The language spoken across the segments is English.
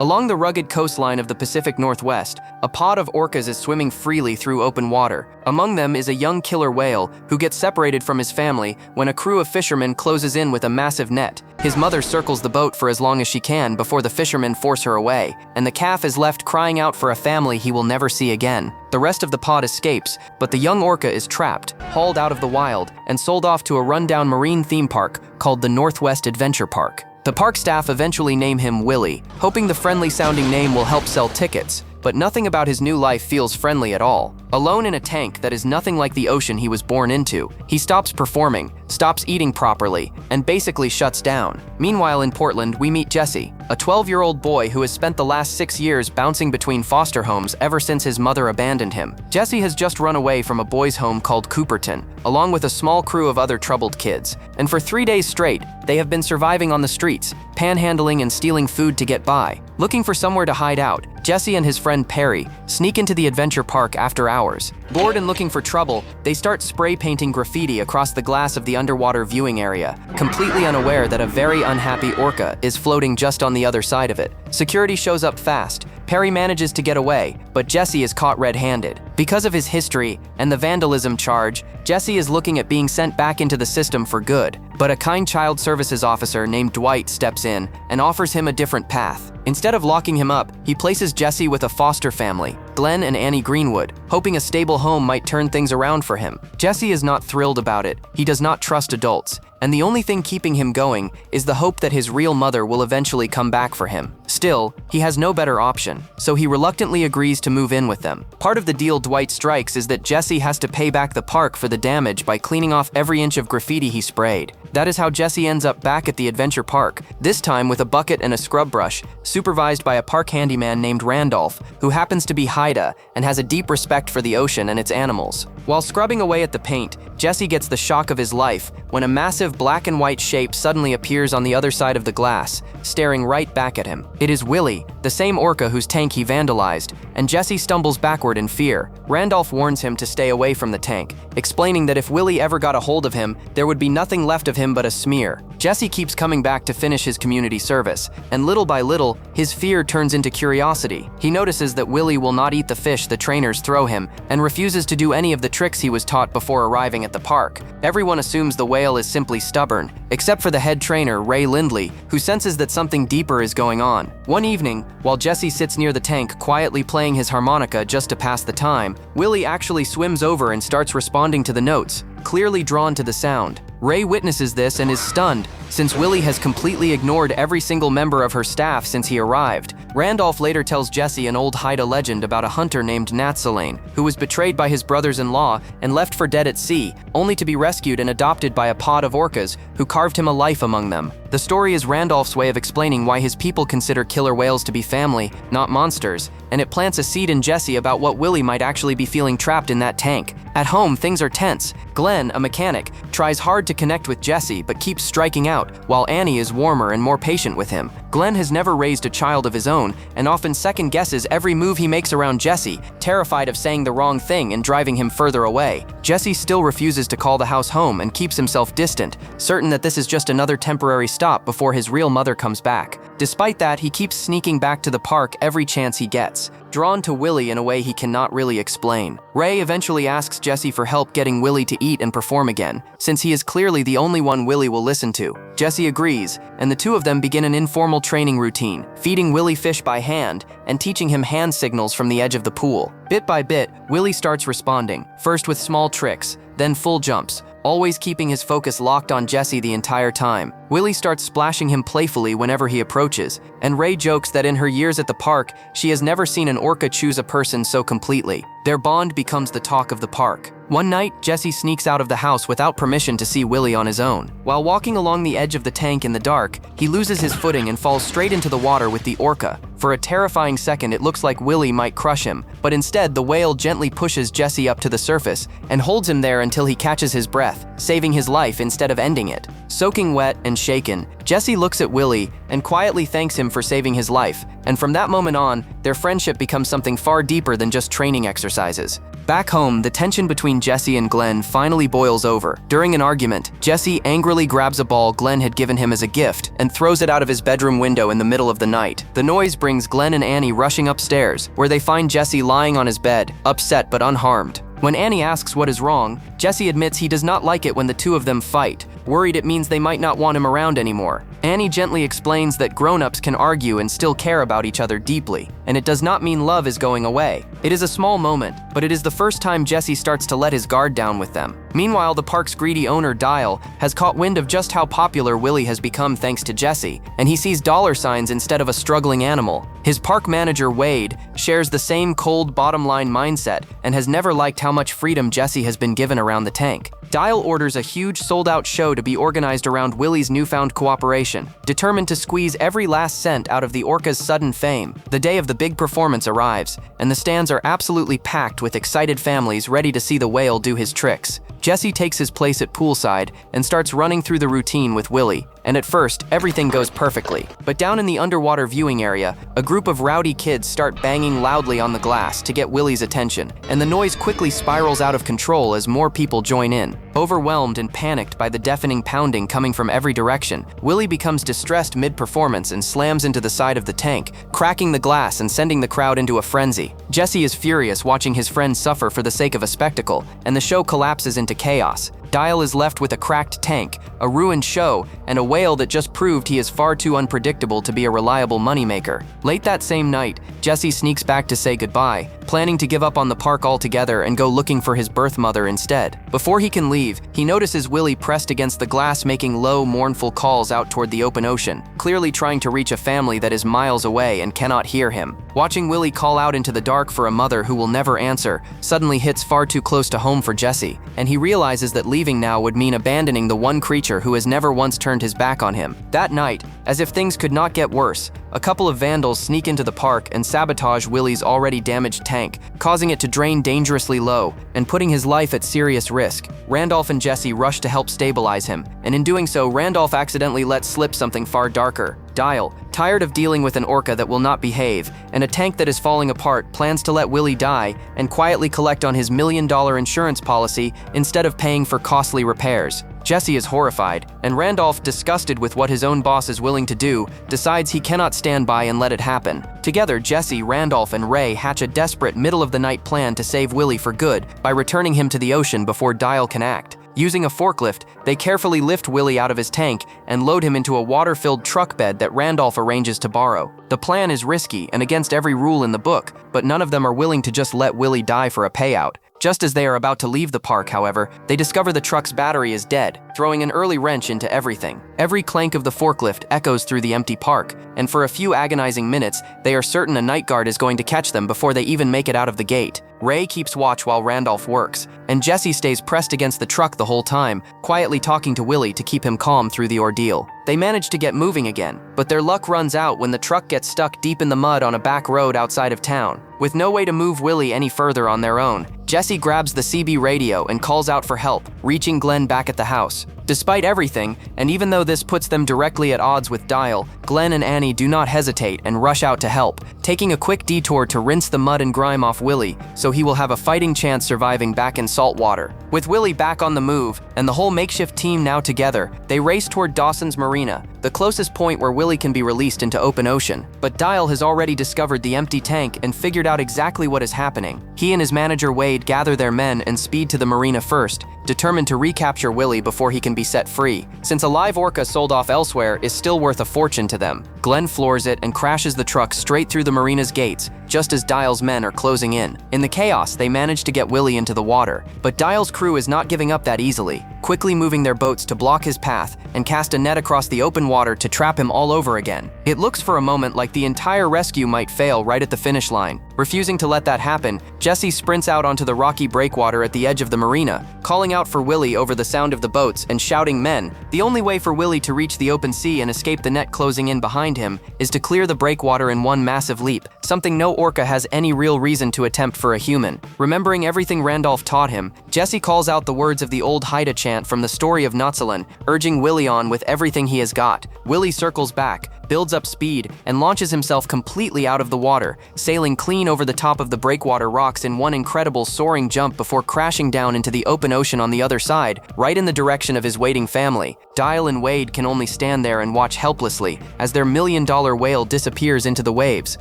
Along the rugged coastline of the Pacific Northwest, a pod of orcas is swimming freely through open water. Among them is a young killer whale who gets separated from his family when a crew of fishermen closes in with a massive net. His mother circles the boat for as long as she can before the fishermen force her away, and the calf is left crying out for a family he will never see again. The rest of the pod escapes, but the young orca is trapped, hauled out of the wild, and sold off to a rundown marine theme park called the Northwest Adventure Park. The park staff eventually name him Willie, hoping the friendly-sounding name will help sell tickets, but nothing about his new life feels friendly at all. Alone in a tank that is nothing like the ocean he was born into, he stops performing, stops eating properly, and basically shuts down. Meanwhile in Portland, we meet Jesse, a 12-year-old boy who has spent the last 6 years bouncing between foster homes ever since his mother abandoned him. Jesse has just run away from a boys' home called Cooperton, along with a small crew of other troubled kids, and for 3 days straight, they have been surviving on the streets, panhandling and stealing food to get by. Looking for somewhere to hide out, Jesse and his friend Perry sneak into the adventure park after hours. Bored and looking for trouble, they start spray painting graffiti across the glass of the underwater viewing area, completely unaware that a very unhappy orca is floating just on the other side of it. Security shows up fast. Perry manages to get away, but Jesse is caught red-handed. Because of his history and the vandalism charge, Jesse is looking at being sent back into the system for good, but a kind child services officer named Dwight steps in and offers him a different path. Instead of locking him up, he places Jesse with a foster family, Glenn and Annie Greenwood, hoping a stable home might turn things around for him. Jesse is not thrilled about it. He does not trust adults, and the only thing keeping him going is the hope that his real mother will eventually come back for him. Still, he has no better option, so he reluctantly agrees to move in with them. Part of the deal Dwight strikes is that Jesse has to pay back the park for the damage by cleaning off every inch of graffiti he sprayed. That is how Jesse ends up back at the adventure park, this time with a bucket and a scrub brush, supervised by a park handyman named Randolph, who happens to be Haida and has a deep respect for the ocean and its animals. While scrubbing away at the paint, Jesse gets the shock of his life when a massive black and white shape suddenly appears on the other side of the glass, staring right back at him. It is Willie, the same orca whose tank he vandalized, and Jesse stumbles backward in fear. Randolph warns him to stay away from the tank, explaining that if Willie ever got a hold of him, there would be nothing left of him but a smear. Jesse keeps coming back to finish his community service, and little by little, his fear turns into curiosity. He notices that Willie will not eat the fish the trainers throw him, and refuses to do any of the tricks he was taught before arriving at the park. Everyone assumes the whale is simply stubborn, except for the head trainer, Ray Lindley, who senses that something deeper is going on. One evening, while Jesse sits near the tank quietly playing his harmonica just to pass the time, Willie actually swims over and starts responding to the notes, clearly drawn to the sound. Ray witnesses this and is stunned, since Willie has completely ignored every single member of her staff since he arrived. Randolph later tells Jesse an old Haida legend about a hunter named Natsalane, who was betrayed by his brothers-in-law and left for dead at sea, only to be rescued and adopted by a pod of orcas who carved him a life among them. The story is Randolph's way of explaining why his people consider killer whales to be family, not monsters, and it plants a seed in Jesse about what Willie might actually be feeling trapped in that tank. At home, things are tense. Glenn, a mechanic, tries hard to connect with Jesse but keeps striking out, while Annie is warmer and more patient with him. Glenn has never raised a child of his own and often second-guesses every move he makes around Jesse, terrified of saying the wrong thing and driving him further away. Jesse still refuses to call the house home and keeps himself distant, certain that this is just another temporary stop before his real mother comes back. Despite that, he keeps sneaking back to the park every chance he gets, drawn to Willie in a way he cannot really explain. Ray eventually asks Jesse for help getting Willie to eat and perform again, since he is clearly the only one Willie will listen to. Jesse agrees, and the two of them begin an informal training routine, feeding Willie fish by hand and teaching him hand signals from the edge of the pool. Bit by bit, Willie starts responding, first with small tricks, then full jumps, always keeping his focus locked on Jesse the entire time. Willie starts splashing him playfully whenever he approaches, and Ray jokes that in her years at the park, she has never seen an orca choose a person so completely. Their bond becomes the talk of the park. One night, Jesse sneaks out of the house without permission to see Willie on his own. While walking along the edge of the tank in the dark, he loses his footing and falls straight into the water with the orca. For a terrifying second, it looks like Willie might crush him, but instead the whale gently pushes Jesse up to the surface and holds him there until he catches his breath, saving his life instead of ending it. Soaking wet and shaken, Jesse looks at Willie and quietly thanks him for saving his life, and from that moment on, their friendship becomes something far deeper than just training exercises. Back home, the tension between Jesse and Glenn finally boils over. During an argument, Jesse angrily grabs a ball Glenn had given him as a gift and throws it out of his bedroom window in the middle of the night. The noise brings Glenn and Annie rushing upstairs, where they find Jesse lying on his bed, upset but unharmed. When Annie asks what is wrong, Jesse admits he does not like it when the two of them fight, worried it means they might not want him around anymore. Annie gently explains that grown-ups can argue and still care about each other deeply, and it does not mean love is going away. It is a small moment, but it is the first time Jesse starts to let his guard down with them. Meanwhile, the park's greedy owner, Dial, has caught wind of just how popular Willie has become thanks to Jesse, and he sees dollar signs instead of a struggling animal. His park manager, Wade, shares the same cold bottom-line mindset and has never liked how much freedom Jesse has been given around the tank. Dial orders a huge sold-out show to be organized around Willie's newfound cooperation, determined to squeeze every last cent out of the orca's sudden fame. The day of the big performance arrives, and the stands are absolutely packed with excited families ready to see the whale do his tricks. Jesse takes his place at poolside and starts running through the routine with Willie, and at first, everything goes perfectly. But down in the underwater viewing area, a group of rowdy kids start banging loudly on the glass to get Willie's attention, and the noise quickly spirals out of control as more people join in. Overwhelmed and panicked by the deafening pounding coming from every direction, Willie becomes distressed mid-performance and slams into the side of the tank, cracking the glass and sending the crowd into a frenzy. Jesse is furious watching his friend suffer for the sake of a spectacle, and the show collapses into chaos. Dial is left with a cracked tank, a ruined show, and a whale that just proved he is far too unpredictable to be a reliable moneymaker. Late that same night, Jesse sneaks back to say goodbye, planning to give up on the park altogether and go looking for his birth mother instead. Before he can leave, he notices Willie pressed against the glass making low, mournful calls out toward the open ocean, clearly trying to reach a family that is miles away and cannot hear him. Watching Willie call out into the dark for a mother who will never answer suddenly hits far too close to home for Jesse, and he realizes that leaving now would mean abandoning the one creature who has never once turned his back on him. That night, as if things could not get worse, a couple of vandals sneak into the park and sabotage Willie's already damaged tank, causing it to drain dangerously low and putting his life at serious risk. Randolph and Jesse rush to help stabilize him, and in doing so, Randolph accidentally lets slip something far darker. Dial, tired of dealing with an orca that will not behave and a tank that is falling apart, plans to let Willie die and quietly collect on his $1 million insurance policy instead of paying for costly repairs. Jesse is horrified, and Randolph, disgusted with what his own boss is willing to do, decides he cannot stand by and let it happen. Together, Jesse, Randolph, and Ray hatch a desperate middle-of-the-night plan to save Willie for good by returning him to the ocean before Dial can act. Using a forklift, they carefully lift Willie out of his tank and load him into a water-filled truck bed that Randolph arranges to borrow. The plan is risky and against every rule in the book, but none of them are willing to just let Willie die for a payout. Just as they are about to leave the park, however, they discover the truck's battery is dead, throwing an early wrench into everything. Every clank of the forklift echoes through the empty park, and for a few agonizing minutes, they are certain a night guard is going to catch them before they even make it out of the gate. Ray keeps watch while Randolph works, and Jesse stays pressed against the truck the whole time, quietly talking to Willie to keep him calm through the ordeal. They manage to get moving again, but their luck runs out when the truck gets stuck deep in the mud on a back road outside of town. With no way to move Willie any further on their own, Jesse grabs the CB radio and calls out for help, reaching Glenn back at the house. Despite everything, and even though this puts them directly at odds with Dial, Glenn and Annie do not hesitate and rush out to help, taking a quick detour to rinse the mud and grime off Willie so he will have a fighting chance surviving back in salt water. With Willie back on the move and the whole makeshift team now together, they race toward Dawson's Marina, the closest point where Willie can be released into open ocean. But Dial has already discovered the empty tank and figured out exactly what is happening. He and his manager Wade gather their men and speed to the marina first, determined to recapture Willie before he can be set free, since a live orca sold off elsewhere is still worth a fortune to them. Glenn floors it and crashes the truck straight through the marina's gates, just as Dial's men are closing in. In the chaos, they manage to get Willie into the water, but Dial's crew is not giving up that easily, quickly moving their boats to block his path and cast a net across the open water to trap him all over again. It looks for a moment like the entire rescue might fail right at the finish line. Refusing to let that happen, Jesse sprints out onto the rocky breakwater at the edge of the marina, calling out for Willie over the sound of the boats and shouting men. The only way for Willie to reach the open sea and escape the net closing in behind him is to clear the breakwater in one massive leap, something no orca has any real reason to attempt for a human. Remembering everything Randolph taught him, Jesse calls out the words of the old Haida chant from the story of Notzalan, urging Willie on with everything he has got. Willie circles back, builds up speed, and launches himself completely out of the water, sailing clean over the top of the breakwater rocks in one incredible soaring jump before crashing down into the open ocean on the other side, right in the direction of his waiting family. Dial and Wade can only stand there and watch helplessly as their million-dollar whale disappears into the waves,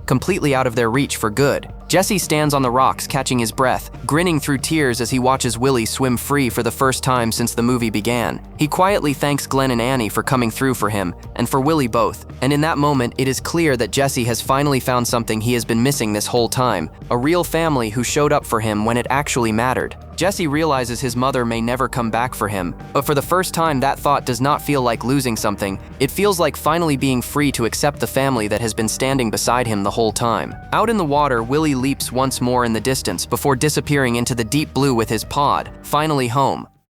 completely out of their reach for good. Jesse stands on the rocks, catching his breath, grinning through tears as he watches Willie swim free for the first time since the movie began. He quietly thanks Glenn and Annie for coming through for him, and for Willie both. And in that moment, it is clear that Jesse has finally found something he has been missing this whole time, a real family who showed up for him when it actually mattered. Jesse realizes his mother may never come back for him, but for the first time that thought does not feel like losing something. It feels like finally being free to accept the family that has been standing beside him the whole time. Out in the water, Willie leaps once more in the distance before disappearing into the deep blue with his pod, finally home.